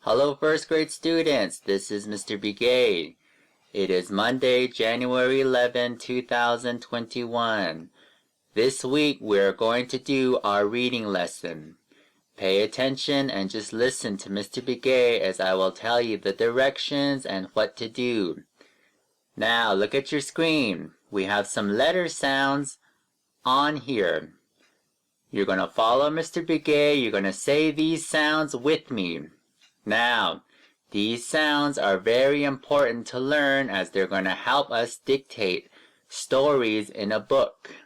Hello first grade students, this is Mr. Begay. It is Monday, January 11, 2021. This week we're going to do our reading lesson. Pay attention and just listen to Mr. Begay as I will tell you the directions and what to do. Now look at your screen. We have some letter sounds on here. You're going to follow Mr. Begay. You're going to say these sounds with me. Now, these sounds are very important to learn as they're going to help us dictate stories in a book.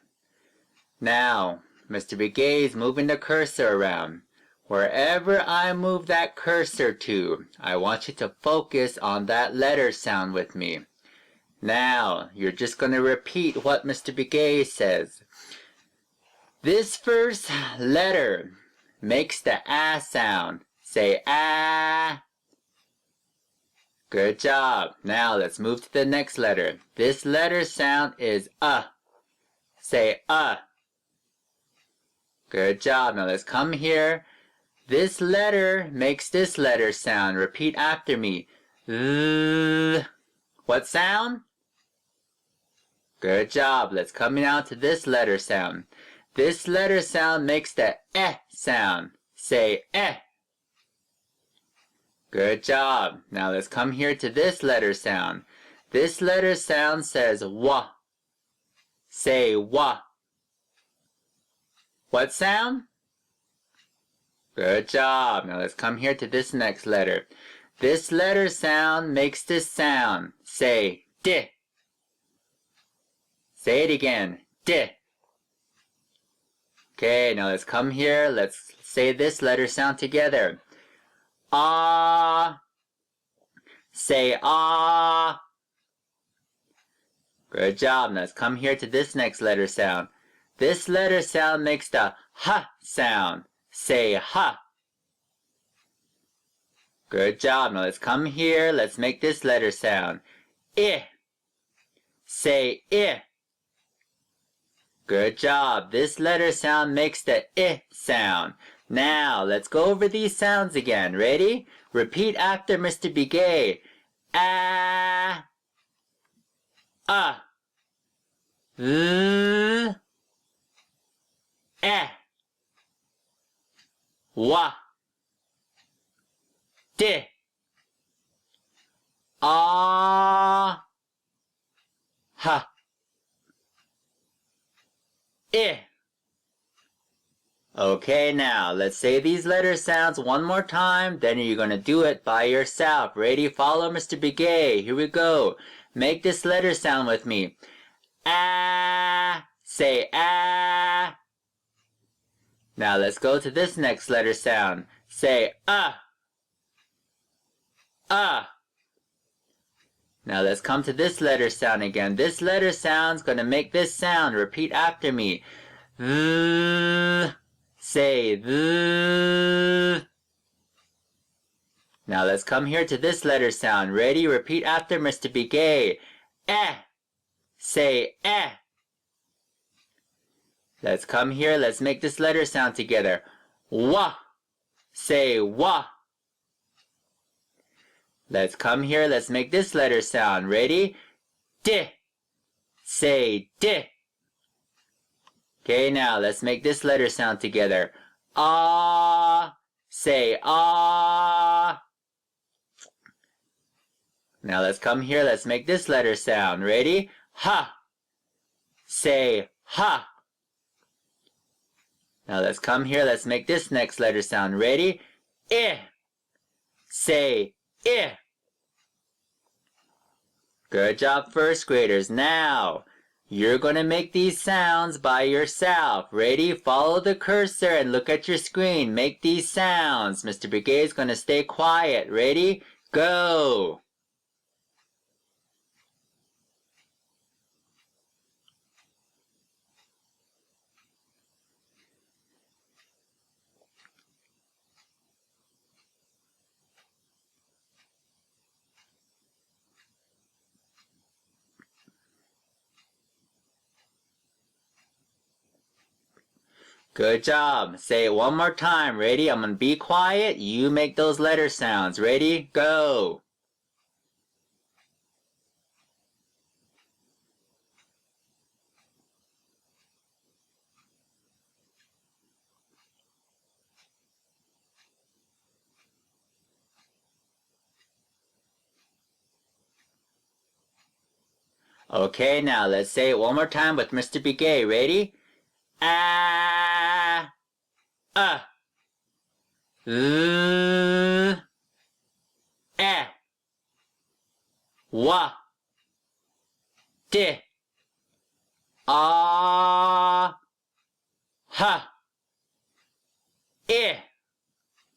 Now, Mr. Begay is moving the cursor around. Wherever I move that cursor to, I want you to focus on that letter sound with me. Now, you're just going to repeat what Mr. Begay says. This first letter makes the ah sound. Say ah. Good job. Now let's move to the next letter. This letter sound is Say Good job. Now let's come here. This letter makes this letter sound. Repeat after me. What sound? Good job. Let's come now to this letter sound. This letter sound makes the eh sound. Say eh. Good job. Now let's come here to this letter sound. This letter sound says wa. Say wa. What sound? Good job. Now let's come here to this next letter. This letter sound makes this sound. Say di. Say it again. Di. Okay, now let's come here. Let's say this letter sound together. Ah. Say ah. Good job. Now let's come here to this next letter sound. This letter sound makes the ha sound. Say ha. Good job. Now let's come here. Let's make this letter sound. I. Say I. Good job. This letter sound makes the I sound. Now, let's go over these sounds again. Ready? Repeat after Mr. Begay. Ah. Eh. Wa. Di. Ah. Ha. I. Okay, now, let's say these letter sounds one more time, then you're going to do it by yourself. Ready? Follow Mr. Begay. Here we go. Make this letter sound with me. Ah. Say ah. Now, let's go to this next letter sound. Say ah. Now, let's come to this letter sound again. This letter sound's going to make this sound. Repeat after me. Say the. Now let's come here to this letter sound. Ready? Repeat after Mr. Begay. Eh. Say eh. Let's come here. Let's make this letter sound together. Wa. Say wa. Let's come here. Let's make this letter sound. Ready? Di. Say di. Okay, now let's make this letter sound together. Ah. Say ah. Now let's come here. Let's make this letter sound. Ready? Ha. Say ha. Now let's come here. Let's make this next letter sound. Ready? I. Say I. Good job, first graders. Now, you're going to make these sounds by yourself. Ready? Follow the cursor and look at your screen. Make these sounds. Mr. Begay is going to stay quiet. Ready? Go! Good job. Say it one more time. Ready? I'm going to be quiet. You make those letter sounds. Ready? Go. Okay, now let's say it one more time with Mr. Begay. Ready? Ah, eh, wa, di, ah, ha, eh.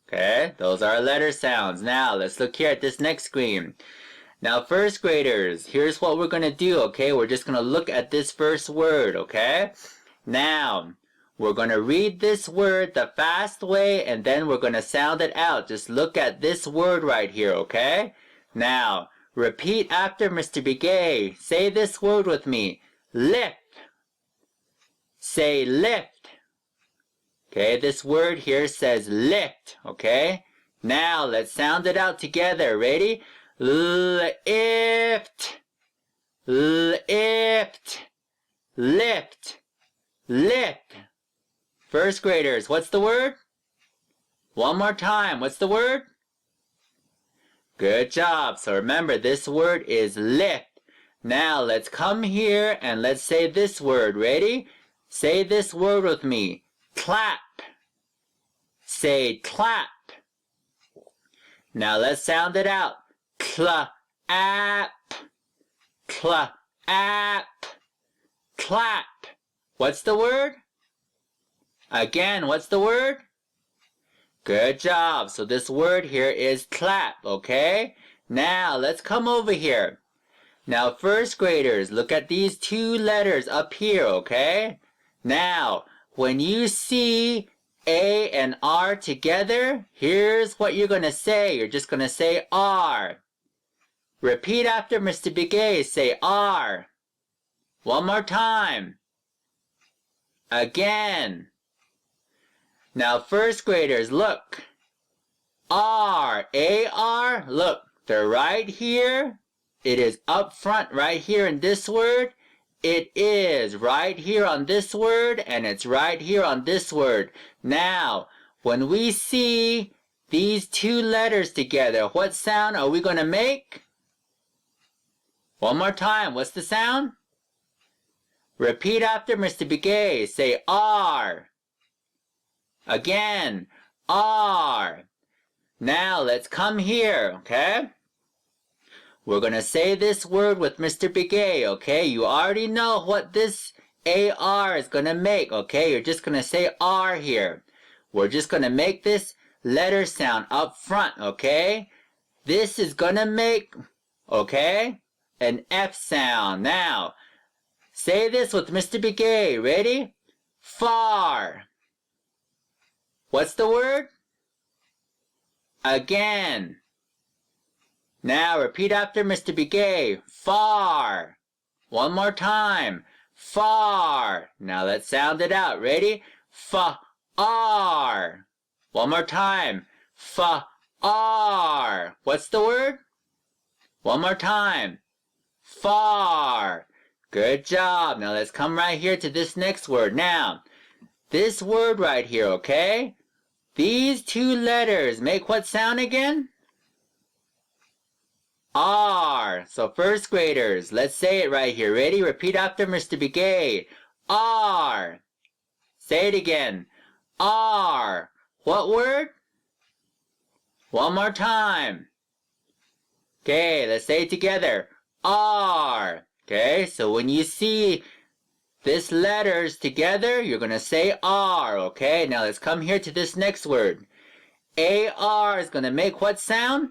Okay, those are letter sounds. Now, let's look here at this next screen. Now, first graders, here's what we're going to do, okay? We're just going to look at this first word, okay? Now, we're going to read this word the fast way, and then we're going to sound it out. Just look at this word right here, okay? Now, repeat after Mr. Begay. Say this word with me. Lift. Say lift. Okay, this word here says lift, okay? Now, let's sound it out together. Ready? Lift. Lift. Lift. Lift. First graders, what's the word? One more time, what's the word? Good job. So remember, this word is lift. Now, let's come here and let's say this word. Ready? Say this word with me. Clap. Say clap. Now let's sound it out. Cla-ap. Cla-ap. Clap. What's the word? Again, what's the word? Good job. So this word here is clap, okay? Now let's come over here. Now first graders, look at these two letters up here, okay? Now, when you see A and R together, here's what you're going to say. You're just going to say R. Repeat after Mr. Begay. Say R. One more time. Again. Now first graders, look. R. A-R. Look, they're right here. It is up front right here in this word. It is right here on this word, and it's right here on this word. Now, when we see these two letters together, what sound are we going to make? One more time, what's the sound? Repeat after Mr. Begay. Say R. Again, R. Now, let's come here, okay? We're going to say this word with Mr. Begay, okay? You already know what this AR is going to make, okay? You're just going to say R here. We're just going to make this letter sound up front, okay? This is going to make, okay, an F sound. Now, say this with Mr. Begay. Ready? Far. What's the word? Again. Now repeat after Mr. Begay. Far. One more time. Far. Now let's sound it out. Ready? Fa-ar. One more time. Fa-ar. What's the word? One more time. Far. Good job. Now let's come right here to this next word. Now, this word right here, okay? These two letters make what sound again? R. So first graders, let's say it right here. Ready? Repeat after Mr. Begay. R. Say it again. R. What word? One more time. Okay, let's say it together. R. Okay, so when you see this letters together, you're going to say R. Okay, now let's come here to this next word. AR is going to make what sound?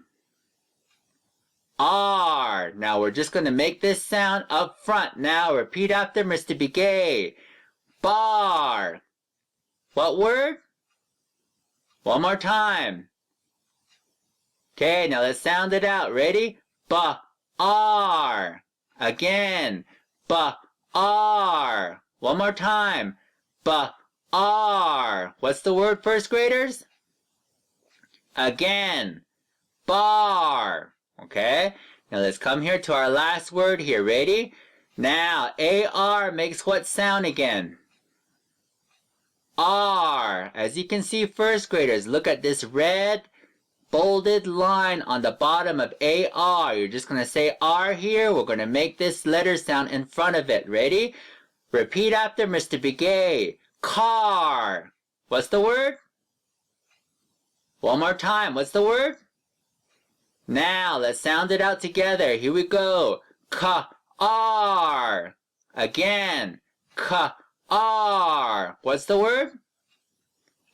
R. Now we're just going to make this sound up front. Now repeat after Mr. Begay. Bar. What word? One more time. Okay, now let's sound it out. Ready? Ba-R. Again. Ba-R. One more time. R. What's the word, first graders? Again, bar. Okay? Now let's come here to our last word here. Ready? Now, AR makes what sound again? R. As you can see, first graders, look at this red bolded line on the bottom of AR. You're just going to say R here. We're going to make this letter sound in front of it. Ready? Repeat after Mr. Begay. Car. What's the word? One more time. What's the word? Now, let's sound it out together. Here we go. Car. Again. Car. What's the word?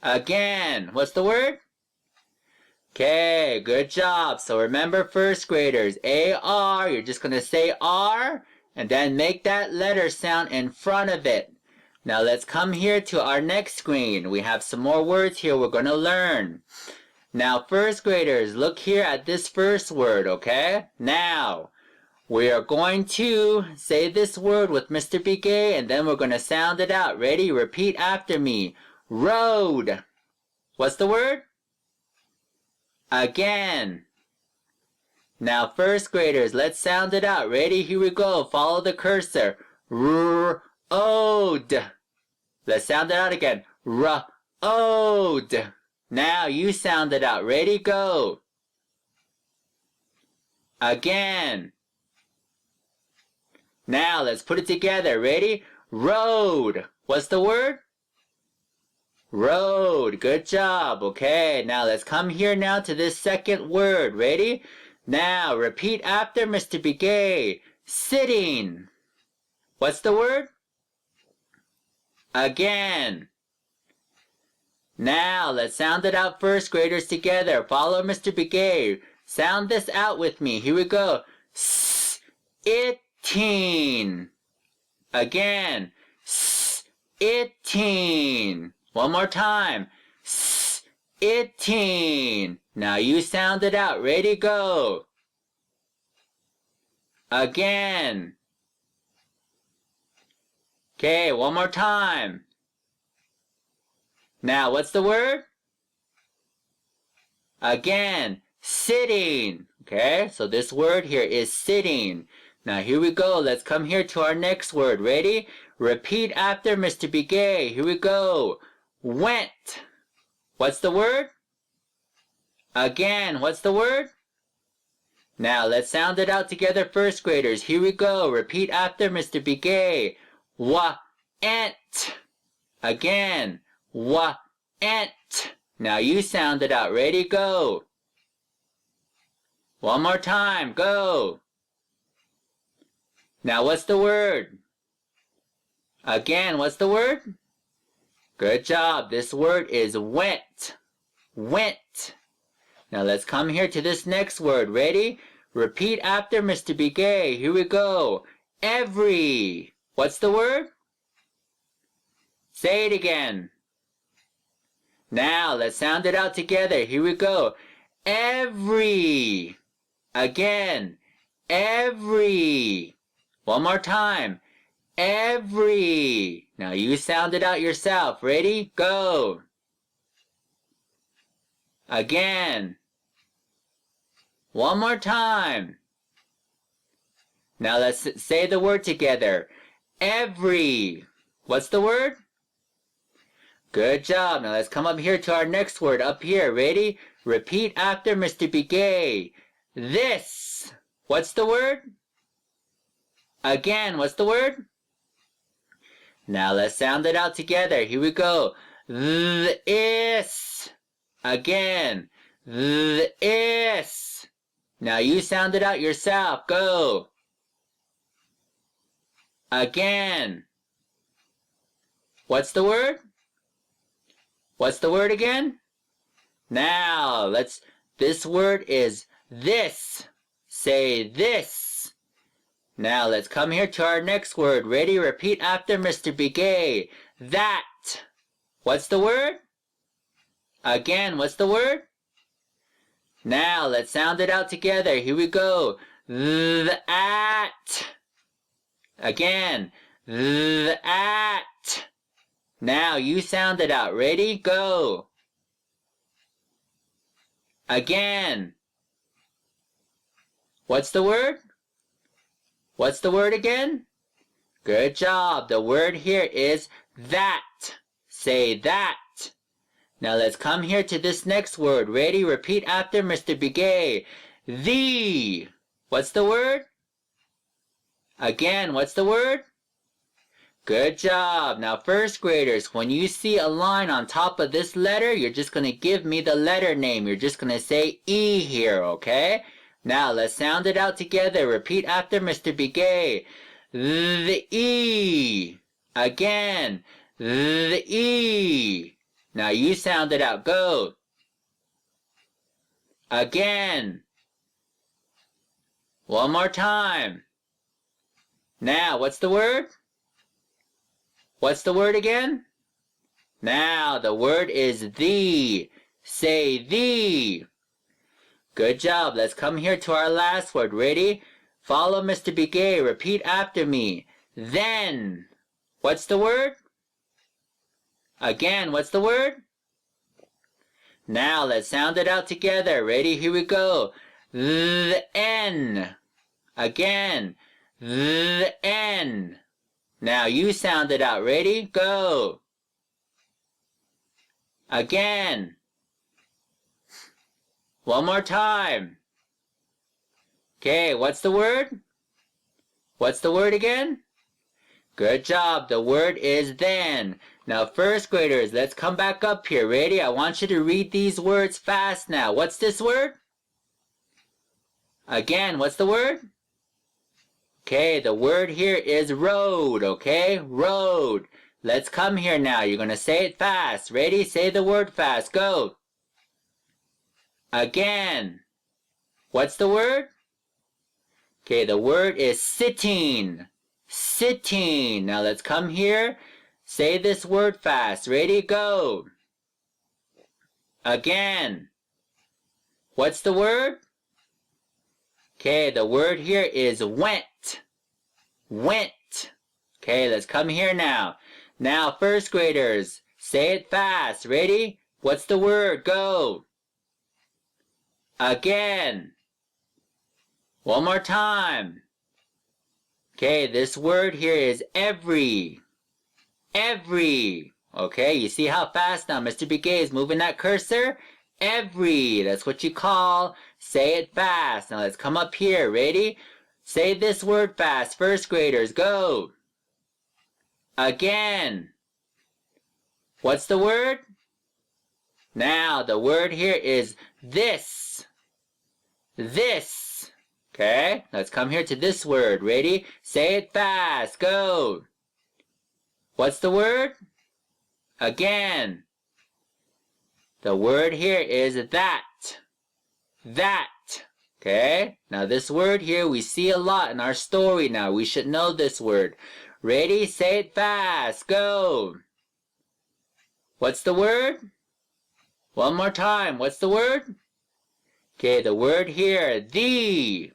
Again. What's the word? Okay, good job. So remember, first graders, AR, you're just going to say R, and then make that letter sound in front of it. Now let's come here to our next screen. We have some more words here we're going to learn. Now, first graders, look here at this first word, okay? Now, we are going to say this word with Mr. Begay, and then we're going to sound it out. Ready? Repeat after me. Road. What's the word? Again. Now, first graders, let's sound it out. Ready? Here we go. Follow the cursor. Road. Let's sound it out again. Road. Now, you sound it out. Ready? Go. Again. Now, let's put it together. Ready? Road. What's the word? Road. Good job. Okay, now let's come here now to this second word. Ready? Now, repeat after Mr. Begay. Sitting. What's the word? Again. Now, let's sound it out, first graders, together. Follow Mr. Begay. Sound this out with me. Here we go. Sitting. Again. Sitting. One more time. Sitting. Now you sound it out. Ready? Go. Again. Okay, one more time. Now, what's the word? Again, sitting. Okay, so this word here is sitting. Now, here we go. Let's come here to our next word. Ready? Repeat after Mr. Begay. Here we go. Went. What's the word? Again, what's the word? Now, let's sound it out together, first graders. Here we go. Repeat after Mr. Begay. Went. Again. Went. Now you sound it out. Ready? Go. One more time. Go. Now what's the word? Again, what's the word? Good job. This word is went. Went. Now let's come here to this next word. Ready? Repeat after Mr. Begay. Here we go. Every. What's the word? Say it again. Now, let's sound it out together. Here we go. Every. Again. Every. One more time. Every. Now, you sound it out yourself. Ready? Go. Again. One more time. Now, let's say the word together. Every. What's the word? Good job. Now let's come up here to our next word. Up here. Ready? Repeat after Mr. Begay. This. What's the word? Again, what's the word? Now let's sound it out together. Here we go. This. Again. This. Now you sound it out yourself. Go. Again. What's the word? What's the word again? Now, this word is this. Say this. Now, let's come here to our next word. Ready? Repeat after Mr. Begay. That. What's the word? Again, what's the word? Now, let's sound it out together. Here we go. That. Again. That. Now you sound it out. Ready? Go. Again. What's the word? What's the word again? Good job. The word here is that. Say that. Now let's come here to this next word. Ready? Repeat after Mr. Begay. The. What's the word? Again, what's the word? Good job. Now first graders, when you see a line on top of this letter, you're just going to give me the letter name. You're just going to say E here, okay? Now let's sound it out together. Repeat after Mr. Begay. The E. Again. The E. Now you sound it out. Go. Again. One more time. Now, what's the word? What's the word again? Now, the word is the. Say the. Good job. Let's come here to our last word. Ready? Follow Mr. Begay. Repeat after me. Then. What's the word? Again, what's the word? Now, let's sound it out together. Ready? Here we go. The N. Again. The N. Now you sound it out. Ready? Go. Again. One more time. Okay, what's the word? What's the word again? Good job. The word is then. Now first graders, let's come back up here. Ready? I want you to read these words fast now. What's this word? Again, what's the word? Okay, the word here is road, okay? Road. Let's come here now. You're going to say it fast. Ready? Say the word fast. Go. Again. What's the word? Okay, the word is sitting. Sitting. Now let's come here. Say this word fast. Ready? Go. Again. What's the word? Okay, the word here is went. Went. Okay, let's come here now. Now, first graders, say it fast. Ready? What's the word? Go. Again. One more time. Okay, this word here is every. Every. Okay, you see how fast now Mr. Begay is moving that cursor? Every. That's what you call. Say it fast. Now let's come up here. Ready? Say this word fast. First graders, go. Again. What's the word? Now, the word here is this. This. Okay, let's come here to this word. Ready? Say it fast. Go. What's the word? Again. The word here is that. That. Okay? Now this word here we see a lot in our story now. We should know this word. Ready? Say it fast. Go. What's the word? One more time. What's the word? Okay, the word here, the.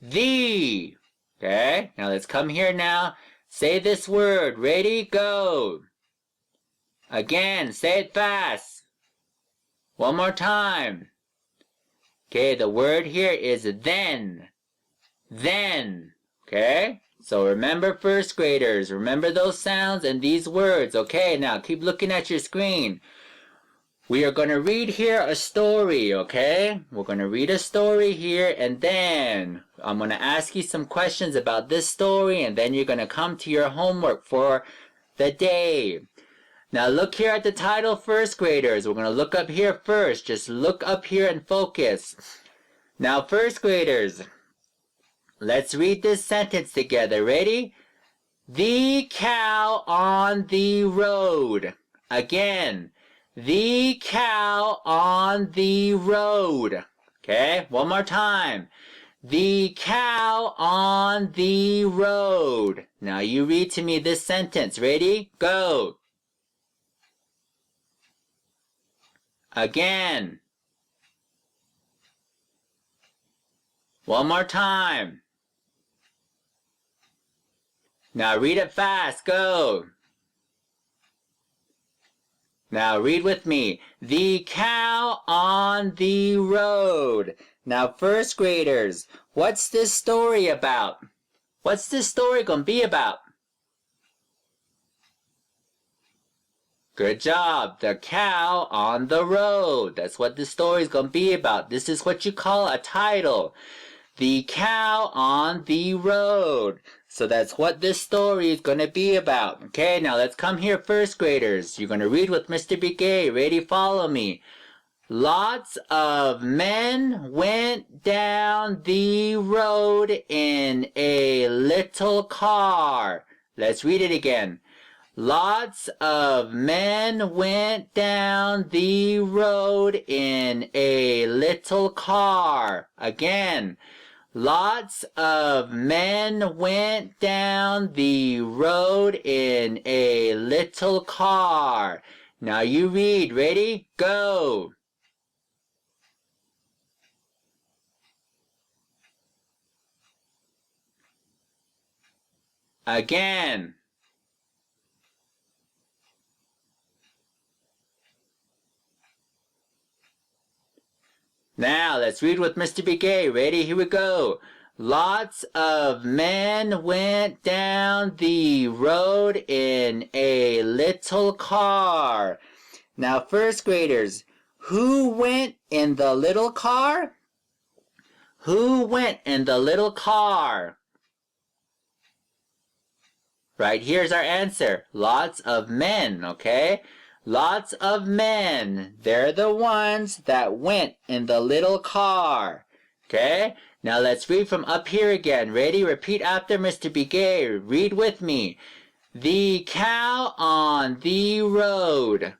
The. Okay? Now let's come here now. Say this word. Ready? Go. Again, say it fast. One more time. Okay, the word here is then. Then. Okay? So remember first graders. Remember those sounds and these words. Okay, now keep looking at your screen. We are going to read here a story, okay? We're going to read a story here and then I'm going to ask you some questions about this story and then you're going to come to your homework for the day. Now look here at the title, first graders. We're going to look up here first. Just look up here and focus. Now first graders, let's read this sentence together. Ready? The cow on the road. Again, the cow on the road. Okay, one more time. The cow on the road. Now you read to me this sentence. Ready? Go. Again. One more time. Now read it fast. Go. Now read with me. The cow on the road. Now first graders, what's this story about? What's this story gonna be about? Good job. The cow on the road. That's what the story's gonna be about. This is what you call a title. The cow on the road. So that's what this story is gonna be about. Okay, now let's come here, first graders. You're gonna read with Mr. Begay. Ready? Follow me. Lots of men went down the road in a little car. Let's read it again. Lots of men went down the road in a little car. Again. Lots of men went down the road in a little car. Now you read. Ready? Go. Again. Now, let's read with Mr. Begay. Ready? Here we go. Lots of men went down the road in a little car. Now, first graders, who went in the little car? Who went in the little car? Right, here's our answer. Lots of men, okay? Lots of men. They're the ones that went in the little car. Okay? Now let's read from up here again. Ready? Repeat after Mr. Begay. Read with me. The cow on the road.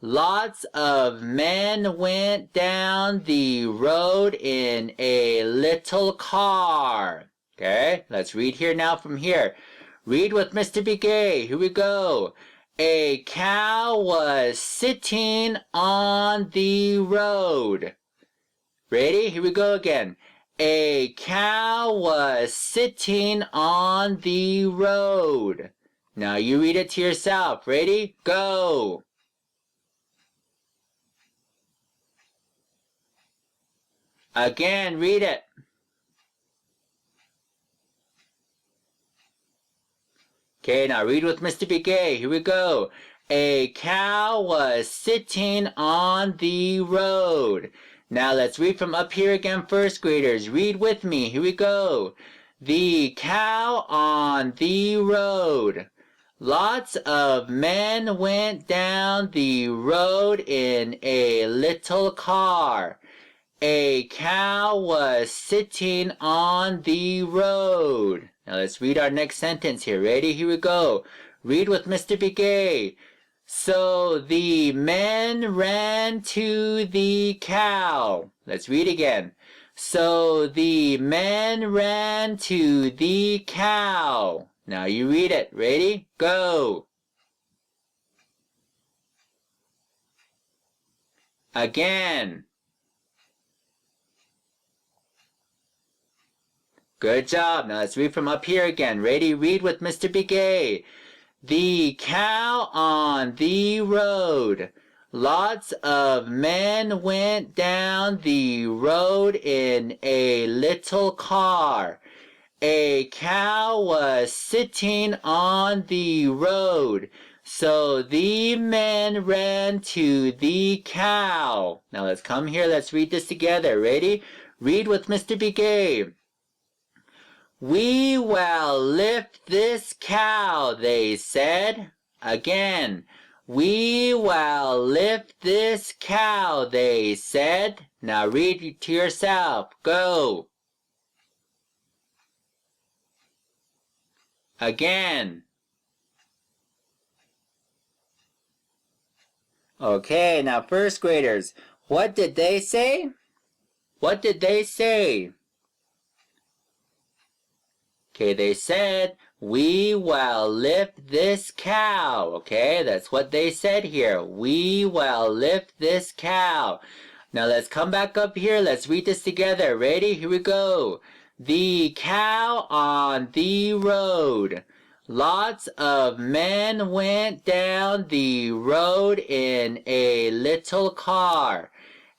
Lots of men went down the road in a little car. Okay? Let's read here now from here. Read with Mr. Begay. Here we go. A cow was sitting on the road. Ready? Here we go again. A cow was sitting on the road. Now you read it to yourself. Ready? Go. Again, read it. Okay, now read with Mr. Begay. Here we go. A cow was sitting on the road. Now let's read from up here again, first graders. Read with me. Here we go. The cow on the road. Lots of men went down the road in a little car. A cow was sitting on the road. Now let's read our next sentence here. Ready? Here we go. Read with Mr. Begay. So the men ran to the cow. Let's read again. So the men ran to the cow. Now you read it. Ready? Go. Again. Good job. Now let's read from up here again. Ready? Read with Mr. Begay. The cow on the road. Lots of men went down the road in a little car. A cow was sitting on the road. So the men ran to the cow. Now let's come here. Let's read this together. Ready? Read with Mr. Begay. We will lift this cow, they said. Again. We will lift this cow, they said. Now read it to yourself. Go. Again. Okay, now first graders, what did they say? What did they say? Okay, they said, we will lift this cow. Okay, that's what they said here. We will lift this cow. Now let's come back up here. Let's read this together. Ready? Here we go. The cow on the road. Lots of men went down the road in a little car.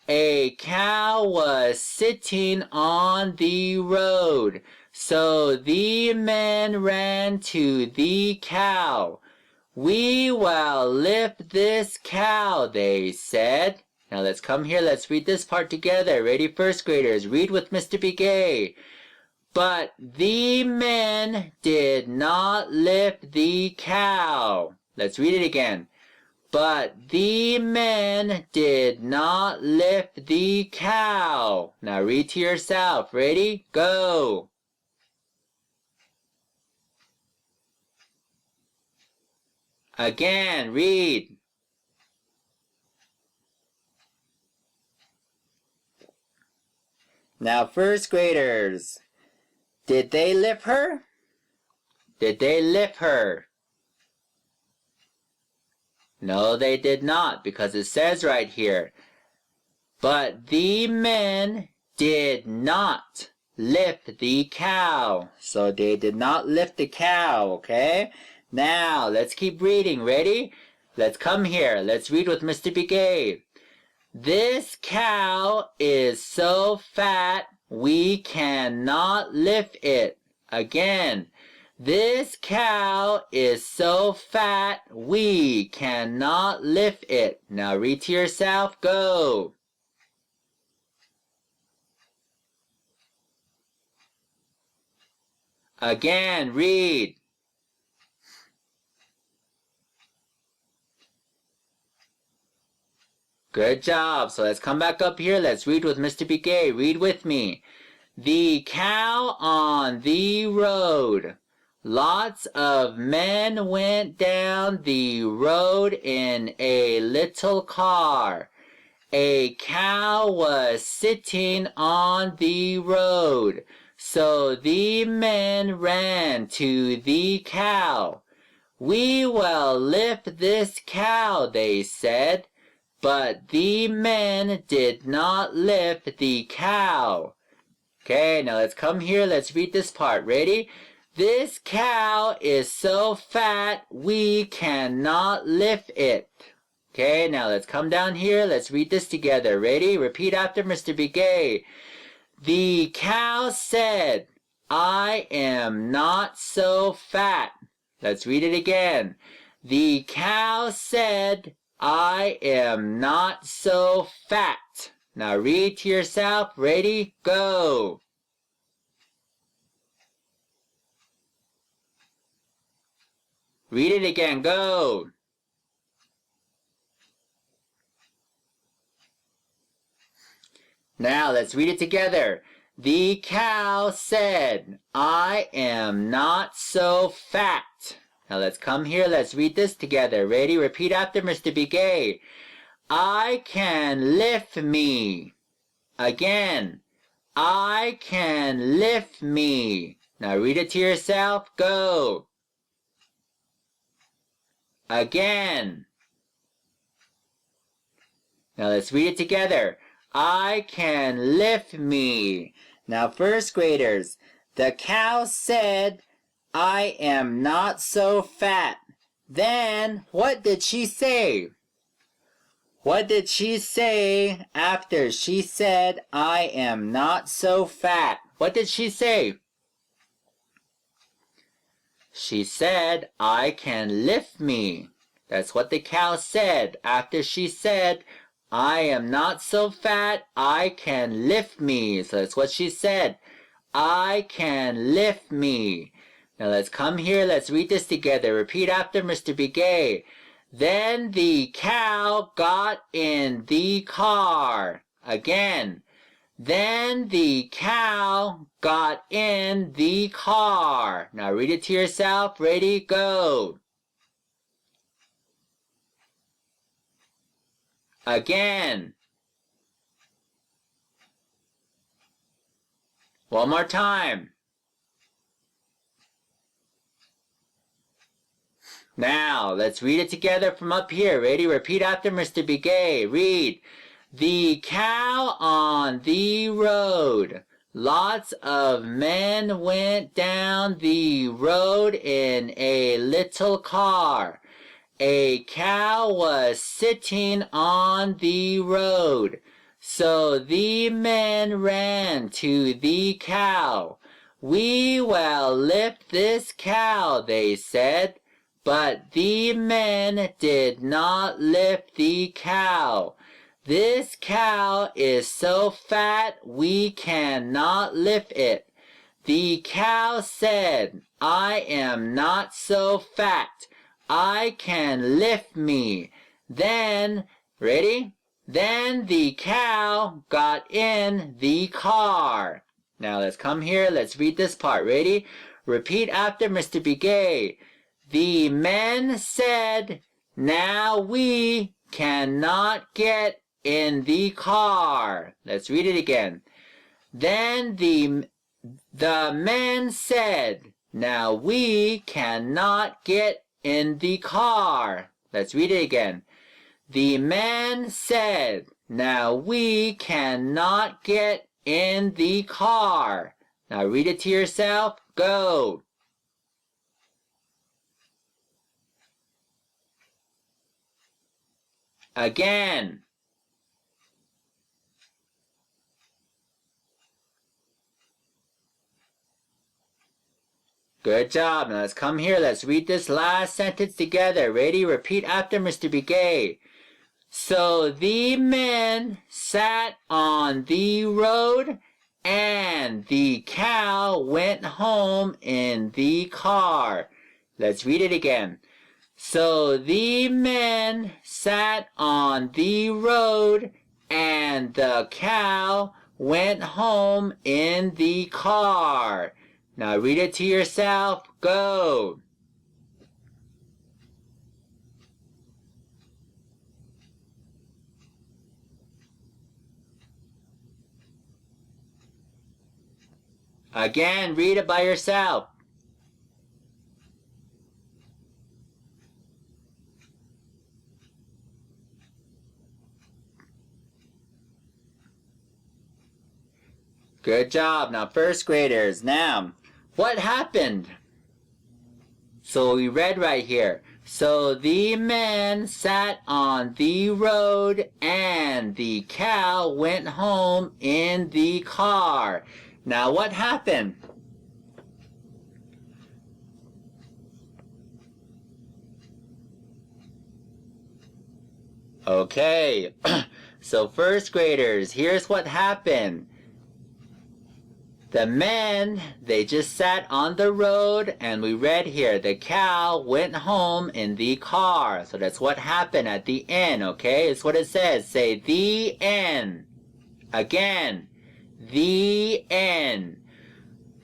A cow was sitting on the road, so the men ran to the cow. "We will lift this cow," they said. Now let's come here, let's read this part together. Ready, first graders? Read with Mr. Begay. But the men did not lift the cow. Let's read it again. But the men did not lift the cow. Now read to yourself. Ready? Go. Again, read. Now, first graders, did they lift her? Did they lift her? No, they did not, because it says right here, but the men did not lift the cow. So they did not lift the cow, okay? Now, let's keep reading. Ready? Let's come here. Let's read with Mr. Begay. This cow is so fat we cannot lift it. Again. This cow is so fat we cannot lift it. Now read to yourself. Go. Again, read. Good job. So let's come back up here. Let's read with Mr. Begay. Read with me. The cow on the road. Lots of men went down the road in a little car. A cow was sitting on the road, so the men ran to the cow. "We will lift this cow," they said. But the men did not lift the cow. Okay, now let's come here. Let's read this part. Ready? This cow is so fat we cannot lift it. Okay, now let's come down here. Let's read this together. Ready? Repeat after Mr. Begay. The cow said, "I am not so fat." Let's read it again. The cow said, "I am not so fat." Now read to yourself. Ready? Go. Read it again. Go. Now let's read it together. The cow said, "I am not so fat." Now let's come here. Let's read this together. Ready? Repeat after Mr. Begay. "I can lift me." Again. "I can lift me." Now read it to yourself. Go. Again. Now let's read it together. "I can lift me." Now first graders, the cow said, "I am not so fat." Then what did she say? What did she say after she said, "I am not so fat"? What did she say? She said, "I can lift me." That's what the cow said after she said, "I am not so fat, I can lift me." So that's what she said. "I can lift me." Now let's come here, let's read this together. Repeat after Mr. Begay. Then the cow got in the car. Again. Then the cow got in the car. Now read it to yourself. Ready? Go. Again. One more time. Now, let's read it together from up here. Ready? Repeat after Mr. Begay. Read. The cow on the road. Lots of men went down the road in a little car. A cow was sitting on the road. So the men ran to the cow. "We will lift this cow," they said. But the men did not lift the cow. "This cow is so fat we cannot lift it." The cow said, "I am not so fat. I can lift me." Then, ready? Then the cow got in the car. Now let's come here. Let's read this part. Ready? Repeat after Mr. Begay. The men said, "Now we cannot get in the car." Let's read it again. Then the men said, "Now we cannot get in the car." Let's read it again. The men said, "Now we cannot get in the car." Now read it to yourself. Go. Again. Good job. Now let's come here. Let's read this last sentence together. Ready? Repeat after Mr. Begay. So the men sat on the road and the cow went home in the car. Let's read it again. So the men sat on the road and the cow went home in the car. Now read it to yourself. Go. Again, read it by yourself. Good job. Now, first graders, now, what happened? So we read right here. So the men sat on the road and the cow went home in the car. Now what happened? Okay, so first graders, here's what happened. The men, they just sat on the road, and we read here, the cow went home in the car. So that's what happened at the end, okay? It's what it says. Say the end. Again, the end.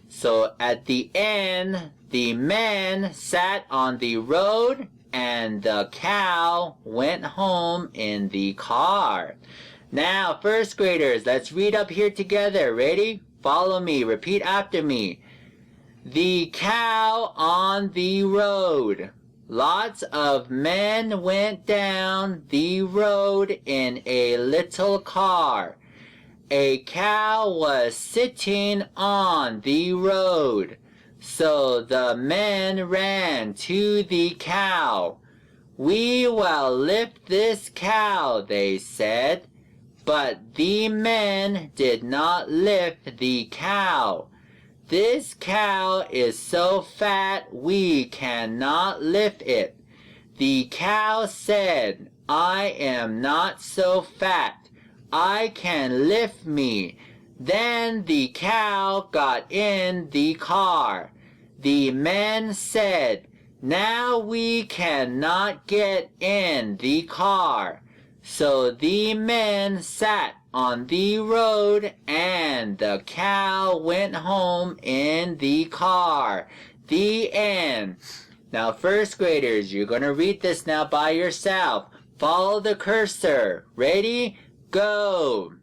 So at the end, the men sat on the road, and the cow went home in the car. Now, first graders, let's read up here together. Ready? Follow me. Repeat after me. The cow on the road. Lots of men went down the road in a little car. A cow was sitting on the road. So the men ran to the cow. "We will lift this cow," they said. But the men did not lift the cow. "This cow is so fat we cannot lift it." The cow said, "I am not so fat. I can lift me." Then the cow got in the car. The men said, "Now we cannot get in the car." So the men sat on the road and the cow went home in the car. The end. Now, first graders, you're going to read this now by yourself. Follow the cursor. Ready? Go.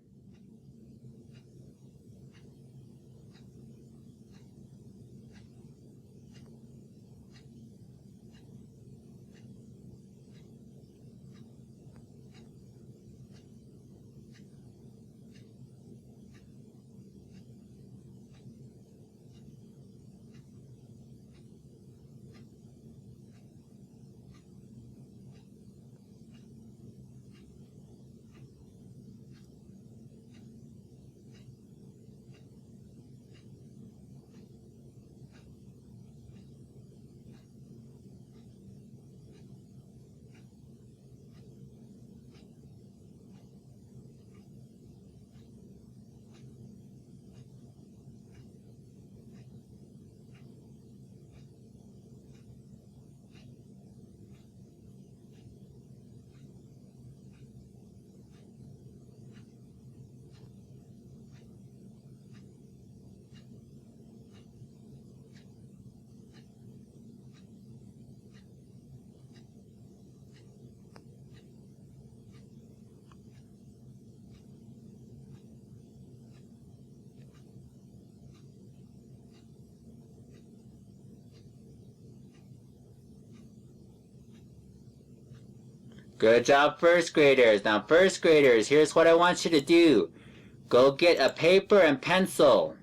Good job, first graders. Now, first graders, here's what I want you to do. Go get a paper and pencil.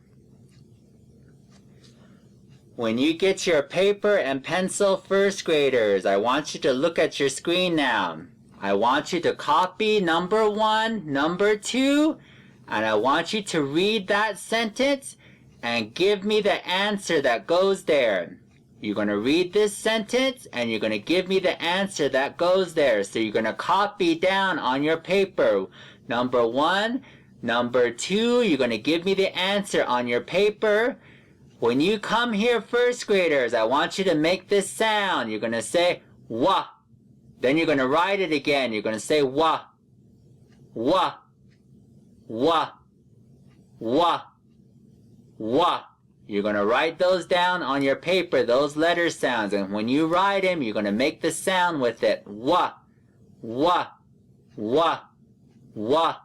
When you get your paper and pencil, first graders, I want you to look at your screen now. I want you to copy number 1, number 2, and I want you to read that sentence and give me the answer that goes there. You're going to read this sentence and you're going to give me the answer that goes there. So you're going to copy down on your paper. Number 1, number 2, you're going to give me the answer on your paper. When you come here, first graders, I want you to make this sound. You're going to say, wah. Then you're going to write it again. You're going to say, wah, wah, wah, wah, wah. You're going to write those down on your paper, those letter sounds. And when you write them, you're going to make the sound with it. Wah, wah, wah, wah,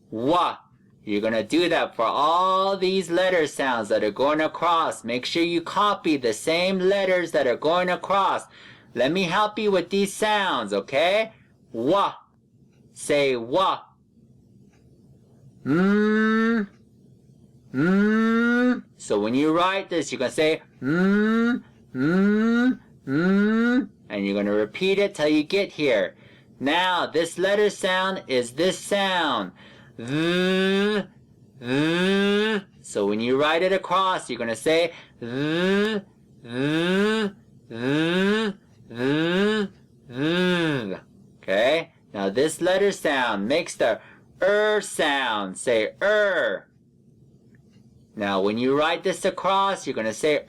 wah. You're going to do that for all these letter sounds that are going across. Make sure you copy the same letters that are going across. Let me help you with these sounds, okay? Wah. Say wah. Mm. Mm. So when you write this, you're going to say and you're going to repeat it till you get here. Now, this letter sound is this sound. So when you write it across, you're going to say okay? Now this letter sound makes the sound. Say Now when you write this across, you're going to say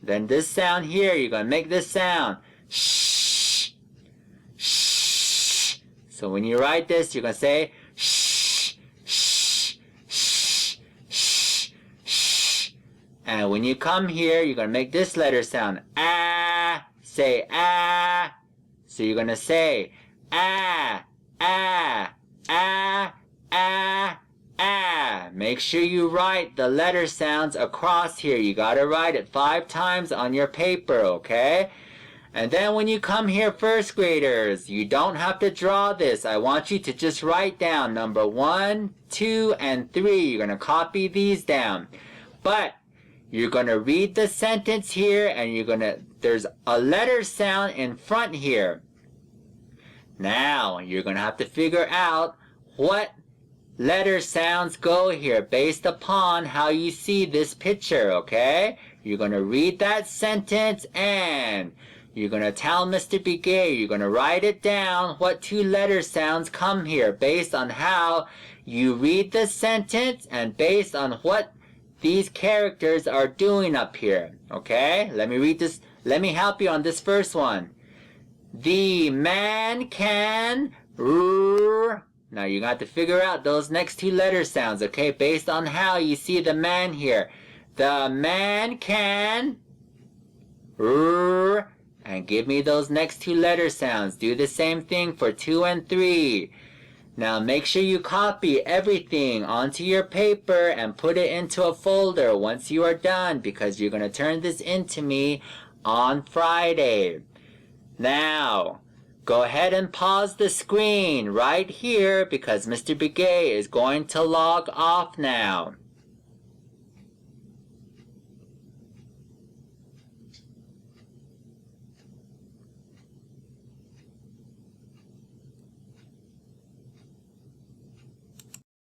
Then this sound here, you're going to make this sound. Shh. Shh. So when you write this, you're going to say shh, shh, shh, shh, shh. And when you come here, you're going to make this letter sound. Ah. Say ah. So you're going to say ah, ah, ah, ah, ah. Make sure you write the letter sounds across here. You got to write it 5 times on your paper, okay? And then when you come here, first graders, you don't have to draw this. I want you to just write down number 1, 2, and 3. You're going to copy these down. But you're going to read the sentence here, and there's a letter sound in front here. Now, you're going to have to figure out what letter sounds go here based upon how you see this picture, okay? You're going to read that sentence and you're going to tell Mr. Begay, you're going to write it down what 2 letter sounds come here based on how you read the sentence and based on what these characters are doing up here, okay? Let me read this. Let me help you on this first one. The man can Now you got to figure out those next 2 letter sounds, okay? Based on how you see the man here. The man can and give me those next 2 letter sounds. Do the same thing for 2 and 3. Now make sure you copy everything onto your paper and put it into a folder once you are done, because you're going to turn this in to me on Friday. Now, go ahead and pause the screen right here because Mr. Begay is going to log off now.